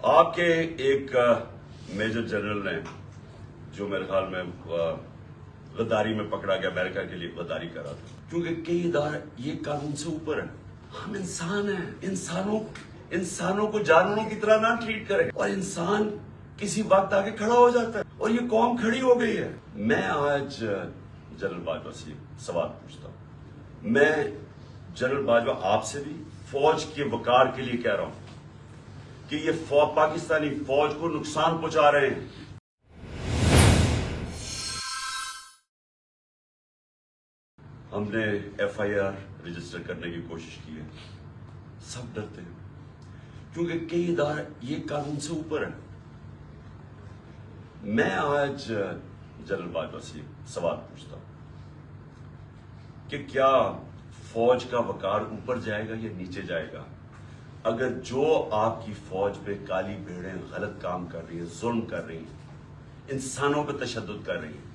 آپ کے ایک میجر جنرل نے جو میرے خیال میں غداری میں پکڑا گیا، امریکہ کے لیے غداری کر رہا تھا، کیونکہ کئی ادارے یہ قانون سے اوپر ہے. ہم انسان ہیں، انسانوں کو جانوروں کی طرح نہ ٹریٹ کریں. اور انسان کسی وقت آگے کھڑا ہو جاتا ہے اور یہ قوم کھڑی ہو گئی ہے. میں آج جنرل باجوہ سے سوال پوچھتا ہوں. میں جنرل باجوہ آپ سے بھی فوج کے وقار کے لیے کہہ رہا ہوں کہ یہ پاکستانی فوج کو نقصان پہنچا رہے ہیں. ہم نے FIR رجسٹر کرنے کی کوشش کی ہے، سب ڈرتے ہیں کیونکہ کئی ادارے یہ قانون سے اوپر ہے. میں آج جنرل باجوہ سے سوال پوچھتا ہوں کہ کیا فوج کا وقار اوپر جائے گا یا نیچے جائے گا اگر جو آپ کی فوج پہ کالی بھیڑیں غلط کام کر رہی ہیں، ظلم کر رہی ہیں، انسانوں پہ تشدد کر رہی ہیں،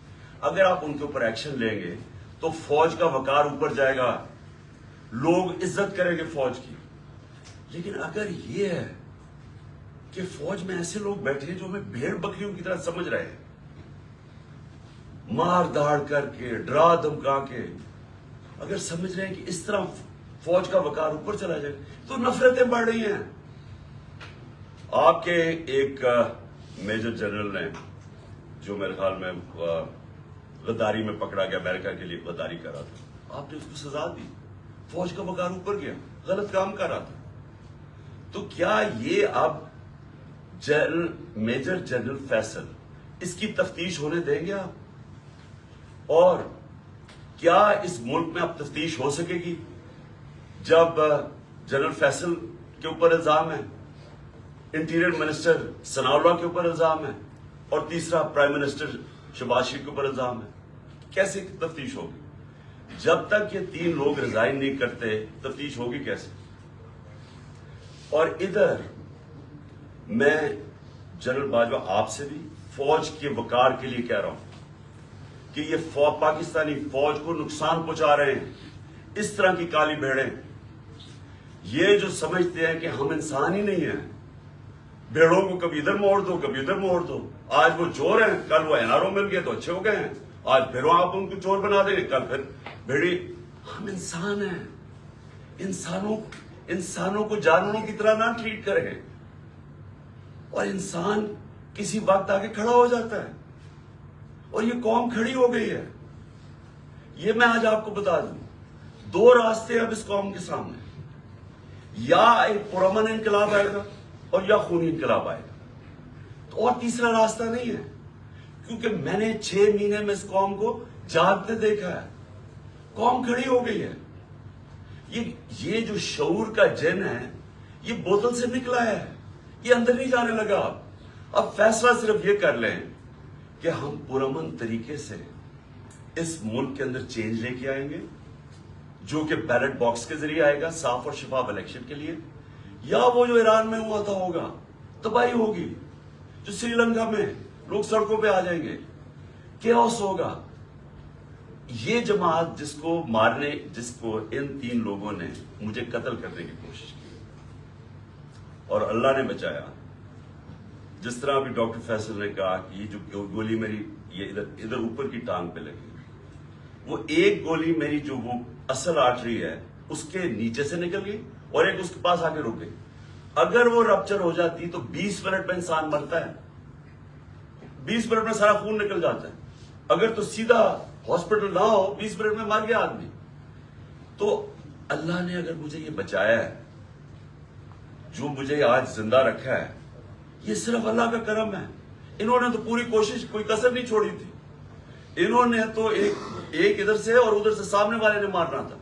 اگر آپ ان کے اوپر ایکشن لیں گے تو فوج کا وقار اوپر جائے گا، لوگ عزت کریں گے فوج کی. لیکن اگر یہ ہے کہ فوج میں ایسے لوگ بیٹھے ہیں جو ہمیں بھیڑ بکریوں کی طرح سمجھ رہے ہیں، مار داڑ کر کے، ڈرا دھمکا کے، اگر سمجھ رہے ہیں کہ اس طرح فوج کا وقار اوپر چلا جائے تو نفرتیں بڑھ رہی ہیں. آپ کے ایک میجر جنرل نے جو میرے خیال میں غداری میں پکڑا گیا، امریکہ کے لیے غداری کر رہا تھا، آپ نے اس کو سزا دی، فوج کا وقار اوپر گیا، غلط کام کر رہا تھا. تو کیا یہ اب میجر جنرل فیصل اس کی تفتیش ہونے دیں گے آپ؟ اور کیا اس ملک میں اب تفتیش ہو سکے گی جب جنرل فیصل کے اوپر الزام ہے، انٹیریئر منسٹر ثناء اللہ کے اوپر الزام ہے، اور تیسرا پرائم منسٹر شہباز شریف کے اوپر الزام ہے؟ کیسے تفتیش ہوگی؟ جب تک یہ تین لوگ ریزائن نہیں کرتے تفتیش ہوگی کیسے؟ اور ادھر میں جنرل باجوہ آپ سے بھی فوج کے وقار کے لیے کہہ رہا ہوں کہ یہ پاکستانی فوج کو نقصان پہنچا رہے ہیں. اس طرح کی کالی بھیڑیں، یہ جو سمجھتے ہیں کہ ہم انسان ہی نہیں ہیں، بھیڑوں کو کبھی ادھر موڑ دو کبھی ادھر موڑ دو. آج وہ چور ہیں، کل وہ NRO مل گئے تو اچھے ہو گئے ہیں، آج پھر آپ ان کو چور بنا دیں گے، کل پھر بھیڑی. ہم انسان ہیں، انسانوں کو جانوروں کی طرح نہ ٹریٹ کریں. اور انسان کسی وقت آگے کھڑا ہو جاتا ہے اور یہ قوم کھڑی ہو گئی ہے. یہ میں آج آپ کو بتا دوں، دو راستے اب اس قوم کے سامنے، یا ایک پرامن انقلاب آئے گا اور یا خونی انقلاب آئے گا. تو اور تیسرا راستہ نہیں ہے، کیونکہ میں نے 6 مہینے میں اس قوم کو جاگتے دیکھا ہے. قوم کھڑی ہو گئی ہے. یہ جو شعور کا جن ہے یہ بوتل سے نکلا ہے، یہ اندر نہیں جانے لگا. اب فیصلہ صرف یہ کر لیں کہ ہم پرامن طریقے سے اس ملک کے اندر چینج لے کے آئیں گے جو کہ بیلٹ باکس کے ذریعے آئے گا، صاف اور شفاف الیکشن کے لیے، یا وہ جو ایران میں ہوا تھا ہوگا، تباہی ہوگی، جو سری لنکا میں لوگ سڑکوں پہ آ جائیں گے، کیوس ہوگا. یہ جماعت جس کو ان 3 لوگوں نے مجھے قتل کرنے کی کوشش کی اور اللہ نے بچایا. جس طرح ابھی ڈاکٹر فیصل نے کہا کہ یہ جو گولی میری یہ ادھر اوپر کی ٹانگ پہ لگی، وہ ایک گولی میری جو وہ اصل آرٹری ہے اس کے نیچے سے نکل گئی اور ایک اس کے پاس آ کے رک گئی. اگر وہ رپچر ہو جاتی تو 20 منٹ میں انسان مرتا ہے، 20 منٹ میں سارا خون نکل جاتا ہے. اگر تو سیدھا ہاسپٹل نہ ہو 20 منٹ میں مر گیا آدمی. تو اللہ نے اگر مجھے یہ بچایا ہے، جو مجھے آج زندہ رکھا ہے، یہ صرف اللہ کا کرم ہے. انہوں نے تو پوری کوشش، کوئی کسر نہیں چھوڑی تھی. انہوں نے تو ایک ادھر سے اور ادھر سے سامنے والے نے مارنا تھا.